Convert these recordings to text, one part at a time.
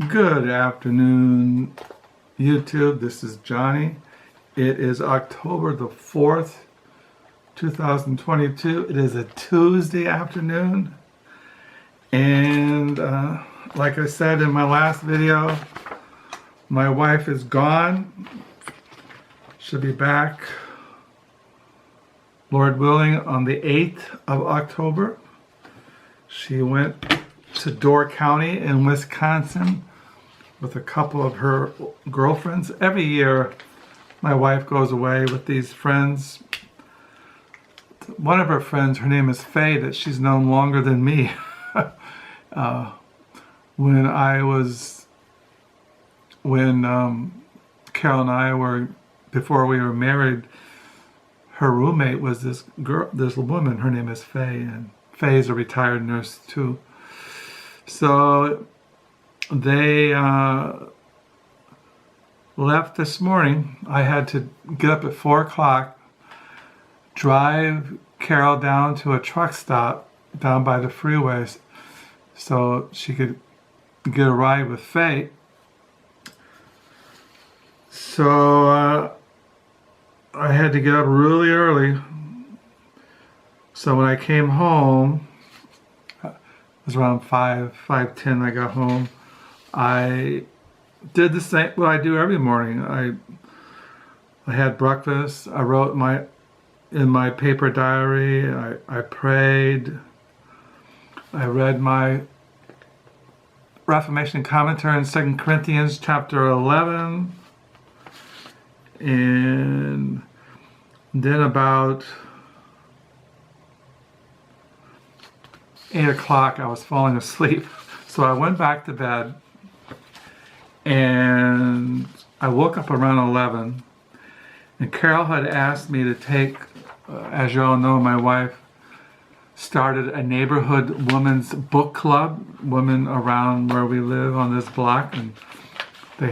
Good afternoon, YouTube. This is Johnny. It is October the 4th, 2022. It is a Tuesday afternoon. And like I said in my last video, my wife is gone. She'll be back, Lord willing, on the 8th of October. She went to Door County in Wisconsin with a couple of her girlfriends. Every year my wife goes away with these friends. One of her friends, her name is Faye, that she's known longer than me. When Carol and I were, before we were married, her roommate was this woman. Her name is Faye, and Faye is a retired nurse too. So they left this morning. I had to get up at 4 o'clock, drive Carol down to a truck stop down by the freeway so she could get a ride with Faye. So I had to get up really early. So when I came home, it was around 5:10 I got home. I did the same, what I do every morning. I had breakfast. I wrote in my paper diary. I prayed. I read my Reformation commentary in 2 Corinthians chapter 11. And then about 8 o'clock I was falling asleep. So I went back to bed and I woke up around 11, and Carol had asked me to take, as you all know, my wife started a neighborhood women's book club, women around where we live on this block, and they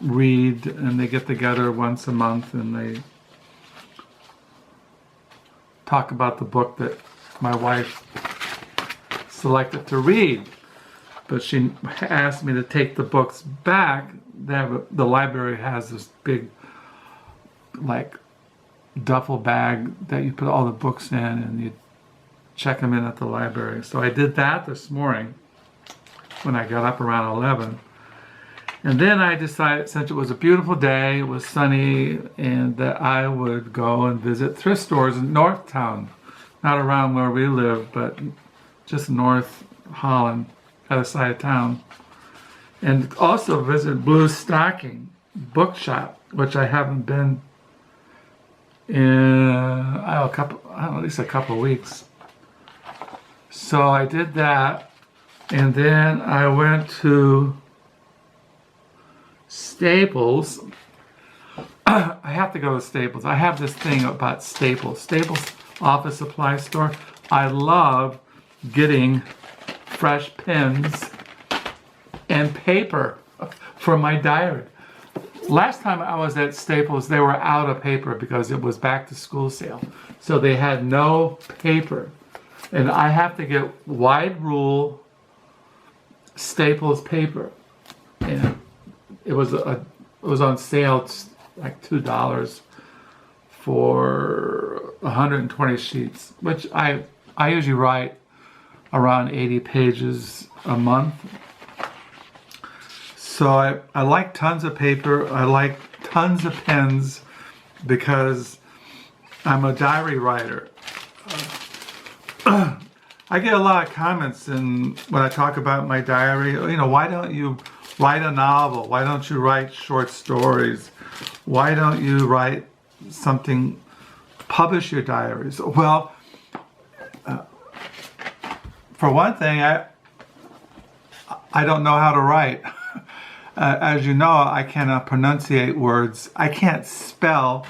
read and they get together once a month and they talk about the book that my wife selected to read. But she asked me to take the books back. The library has this big, like, duffel bag that you put all the books in and you check them in at the library. So I did that this morning when I got up around 11. And then I decided, since it was a beautiful day, it was sunny, and that I would go and visit thrift stores in Northtown. Not around where we live, but just North Holland, other side of town. And also visit Bluestocking Book Shoppe, which I haven't been in, at least a couple of weeks. So I did that, and then I went to Staples. I have to go to Staples. I have this thing about Staples. Staples office supply store. I love getting fresh pens and paper for my diary. Last time I was at Staples, they were out of paper because it was back to school sale. So they had no paper. And I have to get wide rule Staples paper. And it was on sale. It's like $2 for 120 sheets, which I usually write around 80 pages a month. So I like tons of paper. I like tons of pens because I'm a diary writer. I get a lot of comments when I talk about my diary. You know, why don't you write a novel? Why don't you write short stories? Why don't you write something, publish your diaries? Well, for one thing, I don't know how to write. As you know, I cannot pronunciate words. I can't spell.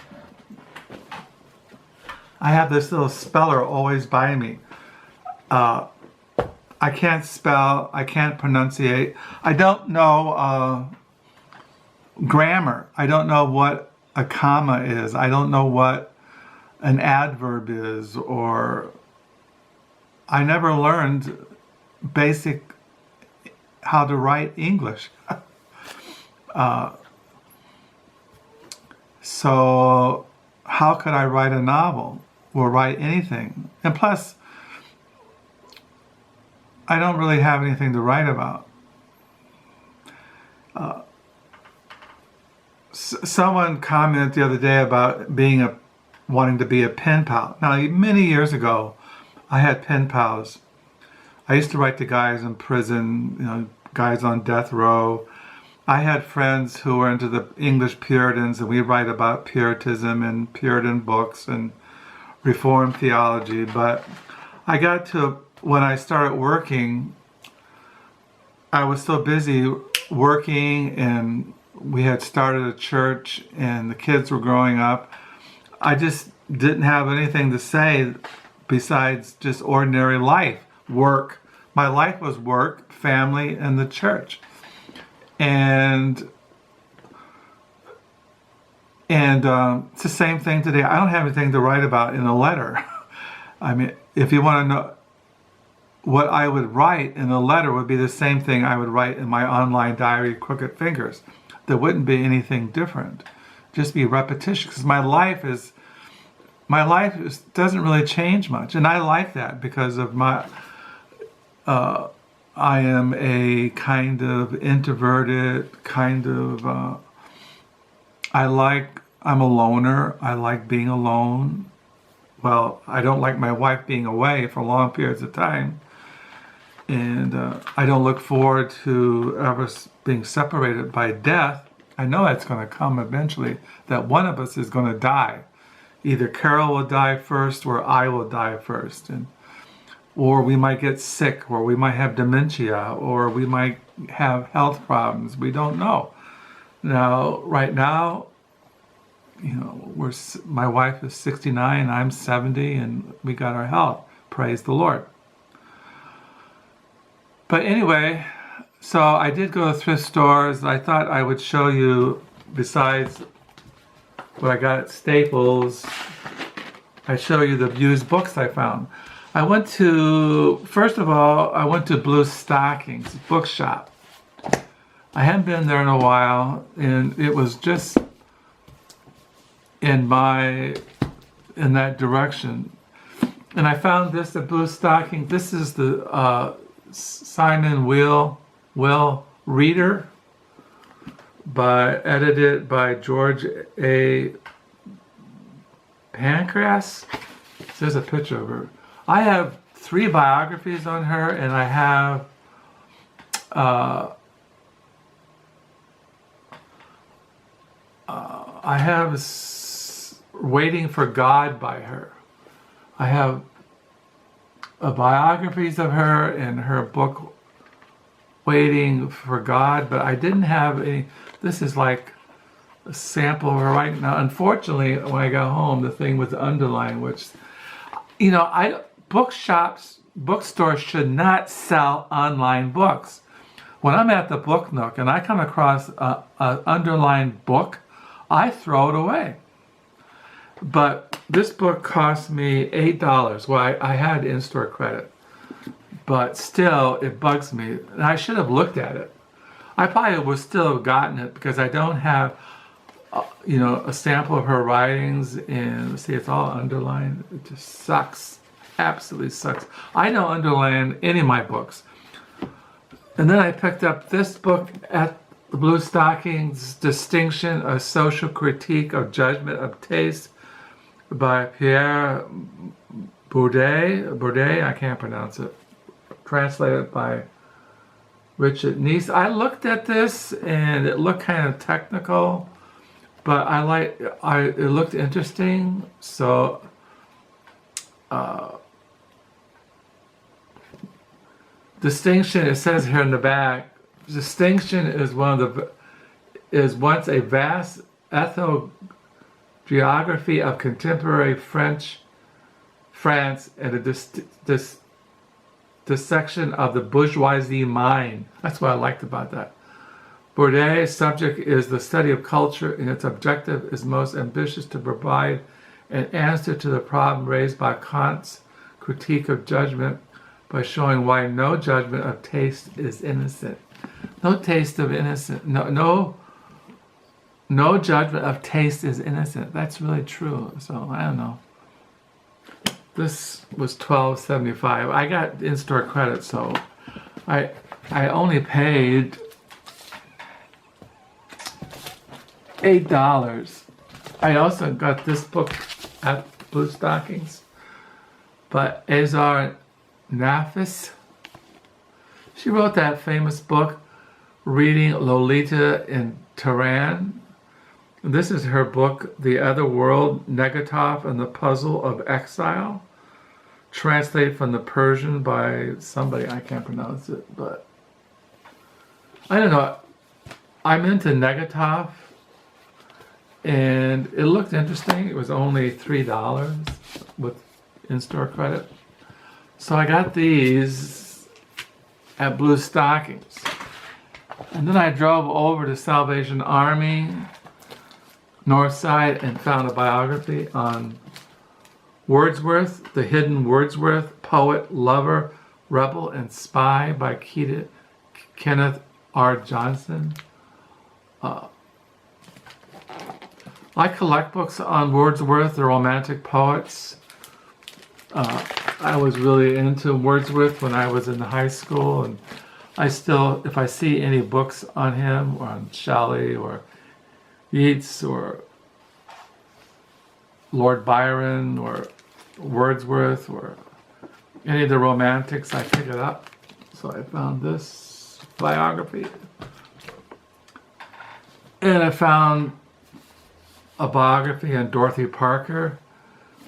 I have this little speller always by me. I can't spell. I can't pronunciate. I don't know grammar. I don't know what a comma is. I don't know what an adverb is, or I never learned basic how to write English. So how could I write a novel or write anything? And plus, I don't really have anything to write about. Someone commented the other day about wanting to be a pen pal. Now, many years ago, I had pen pals. I used to write to guys in prison, guys on death row. I had friends who were into the English Puritans, and we write about Puritanism and Puritan books and Reformed theology. But I got to, when I started working, I was so busy working, and we had started a church, and the kids were growing up. I just didn't have anything to say besides just ordinary life, work. My life was work, family, and the church. And it's the same thing today. I don't have anything to write about in a letter. I mean, if you want to know what I would write in a letter, would be the same thing I would write in my online diary, Crooked Fingers. There wouldn't be anything different. Just be repetition, because my life doesn't really change much, and I like that because of my. I am a kind of introverted, I'm a loner. I like being alone. Well, I don't like my wife being away for long periods of time. And I don't look forward to ever being separated by death. I know that's going to come eventually, that one of us is going to die. Either Carol will die first or I will die first. Or we might get sick, or we might have dementia, or we might have health problems. We don't know. Now, right now, my wife is 69, I'm 70, and we got our health. Praise the Lord. But anyway, so I did go to thrift stores. I thought I would show you, besides what I got at Staples, I show you the used books I found. First of all, I went to Bluestocking Book Shoppe. I hadn't been there in a while, and it was just in that direction. And I found this at Bluestocking. This is the Simon Weil Reader, edited by George A. Panichas. There's a picture of her. I have 3 biographies on her, and I have Waiting for God by her. I have biographies of her and her book Waiting for God, but I didn't have any. This is like a sample of her right now. Unfortunately, when I got home, the thing was underlined, which, bookstores should not sell online books. When I'm at the Book Nook and I come across an underlined book, I throw it away. But this book cost me $8. Well, I had in-store credit, but still, it bugs me. And I should have looked at it. I probably would still have gotten it because I don't have, a sample of her writings. And see, it's all underlined. It just sucks. Absolutely sucks. I don't underline any of my books. And then I picked up this book at the Bluestocking's, Distinction, A Social Critique of Judgment of Taste, by Pierre Bourdieu, I can't pronounce it. Translated by Richard Neese. I looked at this and it looked kind of technical, but it looked interesting. So distinction, it says here in the back, distinction is once a vast ethnogeography of contemporary France and a dissection of the bourgeoisie mind. That's what I liked about that. Bourdieu's subject is the study of culture, and its objective is most ambitious to provide an answer to the problem raised by Kant's critique of judgment by showing why no judgment of taste is innocent. No taste of innocence. No judgment of taste is innocent. That's really true. So I don't know. This was $12.75. I got in-store credit, so I only paid $8. I also got this book at Bluestockings by Azar Nafisi. She wrote that famous book, Reading Lolita in Tehran. This is her book, The Other World, Nabokov and the Puzzle of Exile, translated from the Persian by somebody, I can't pronounce it, but I don't know. I'm into Nabokov, and it looked interesting. It was only $3 with in-store credit. So I got these at Bluestockings. And then I drove over to Salvation Army, North Side, and found a biography on Wordsworth, the Hidden Wordsworth, poet, lover, rebel, and spy by Kenneth R. Johnston. I collect books on Wordsworth, the Romantic poets. I was really into Wordsworth when I was in high school, and I still, if I see any books on him, or on Shelley, or Yeats, or Lord Byron, or Wordsworth, or any of the Romantics, I pick it up. So I found this biography. And I found a biography on Dorothy Parker,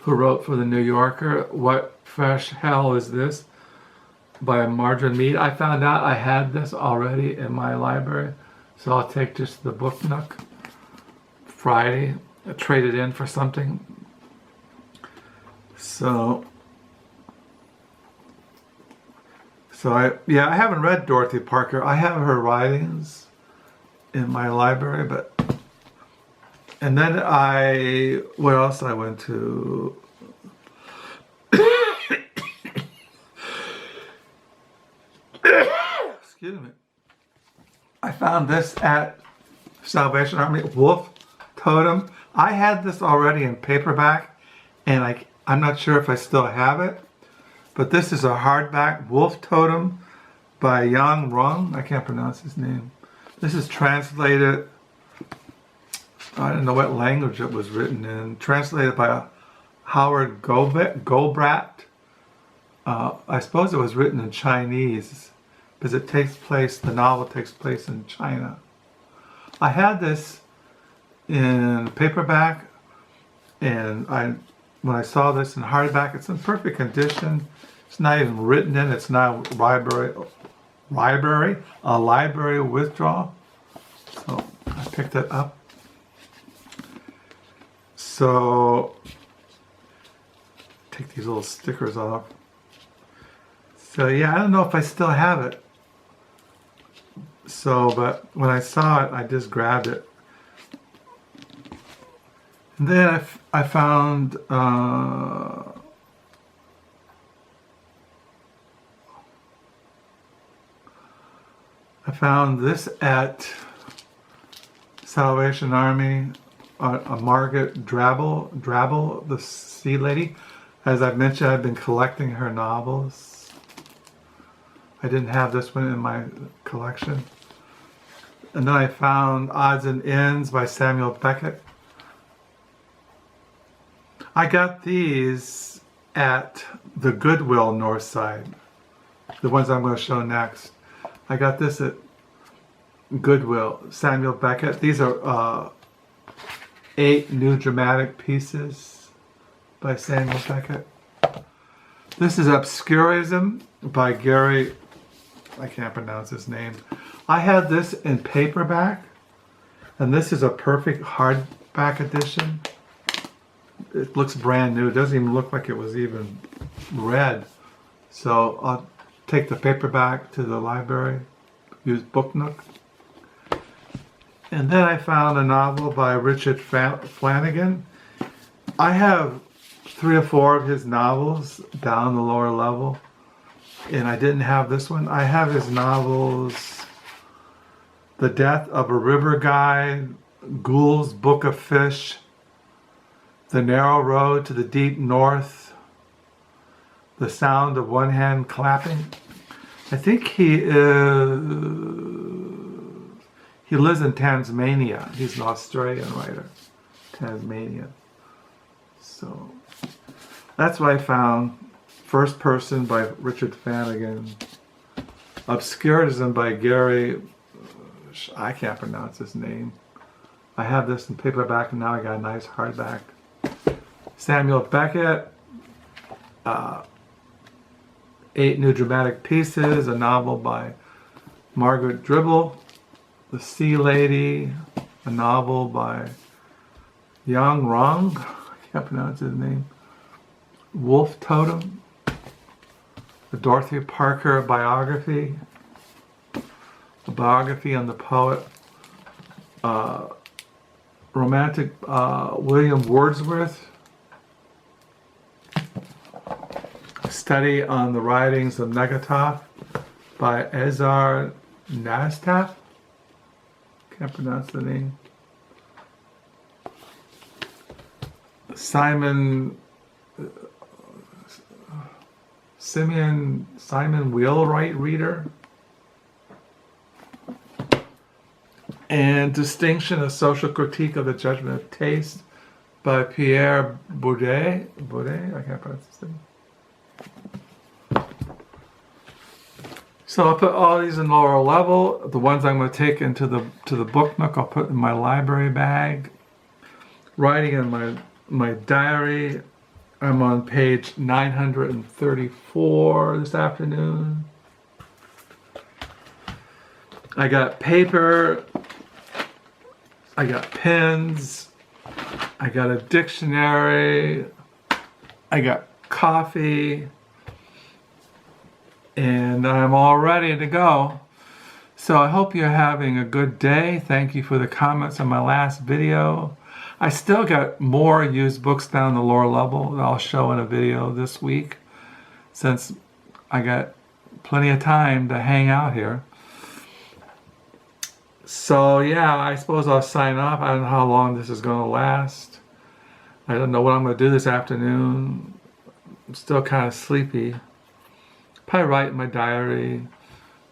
who wrote for the New Yorker, What Fresh Hell Is This? By Margaret Meade. I found out I had this already in my library, so I'll take this to the book nook Friday, trade it in for something. So I haven't read Dorothy Parker. I have her writings in my library, and then what else I went to? Excuse me. I found this at Salvation Army, Wolf Totem. I had this already in paperback, and I'm not sure if I still have it, but this is a hardback, Wolf Totem by Jiang Rong. I can't pronounce his name. This is translated, I don't know what language it was written in, translated by Howard Goldblatt. I suppose it was written in Chinese, because the novel takes place in China. I had this in paperback, and when I saw this in hardback, it's in perfect condition. It's not even written in. It's not a library withdrawal. So I picked it up. So take these little stickers off. So yeah, I don't know if I still have it. So, but when I saw it, I just grabbed it. And then I found this at Salvation Army, a Margaret Drabble, the Sea Lady. As I've mentioned, I've been collecting her novels. I didn't have this one in my collection. And then I found Odds and Ends by Samuel Beckett. I got these at the Goodwill North Side, the ones I'm going to show next. I got this at Goodwill, Samuel Beckett. These are 8 new dramatic pieces by Samuel Beckett. This is Obscurism by Gary, I can't pronounce his name. I had this in paperback, and this is a perfect hardback edition. It looks brand new. It doesn't even look like it was even read. So I'll take the paperback to the library, use Book Nook. And then I found a novel by Richard Flanagan. I have 3 or 4 of his novels down the lower level, and I didn't have this one. I have his novels The Death of a River Guide, Gould's Book of Fish, The Narrow Road to the Deep North, The Sound of One Hand Clapping. I think he lives in Tasmania. He's an Australian writer. Tasmania. So that's what I found. First Person by Richard Flanagan. Obscurism by Gary, I can't pronounce his name. I have this in paperback and now I got a nice hardback. Samuel Beckett, 8 New Dramatic Pieces, a novel by Margaret Dribble. The Sea Lady, a novel by Rong, I can't pronounce his name. Wolf Totem, the Dorothy Parker biography, a biography on the poet, romantic William Wordsworth, a study on the writings of Nabokov by Azar Nastaf. Can't pronounce the name. Simon Wheelwright reader. And Distinction, a Social Critique of the Judgment of Taste by Pierre Bourdieu. I can't pronounce his name. So I'll put all these in lower level. The ones I'm going to take into the book nook, I'll put in my library bag. Writing in my diary. I'm on page 934 this afternoon. I got paper. I got pens. I got a dictionary. I got coffee. And I'm all ready to go. So I hope you're having a good day. Thank you for the comments on my last video. I still got more used books down the lower level that I'll show in a video this week, since I got plenty of time to hang out here. So yeah, I suppose I'll sign off. I don't know how long this is going to last. I don't know what I'm going to do this afternoon. I'm still kind of sleepy. Probably write in my diary,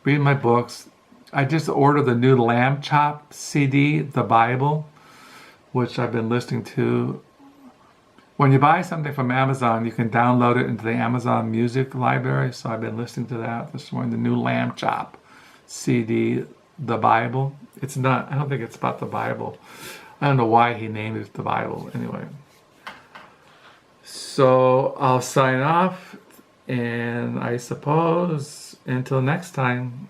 read my books. I just ordered the new Lamb Chop CD, The Bible, which I've been listening to. When you buy something from Amazon, you can download it into the Amazon Music library. So I've been listening to that this morning, the new Lamb Chop CD, The Bible. It's not, I don't think it's about the Bible. I don't know why he named it The Bible. Anyway. So I'll sign off. And I suppose until next time,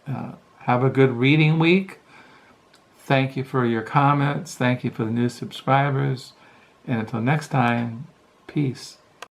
have a good reading week. Thank you for your comments. Thank you for the new subscribers. And until next time, peace.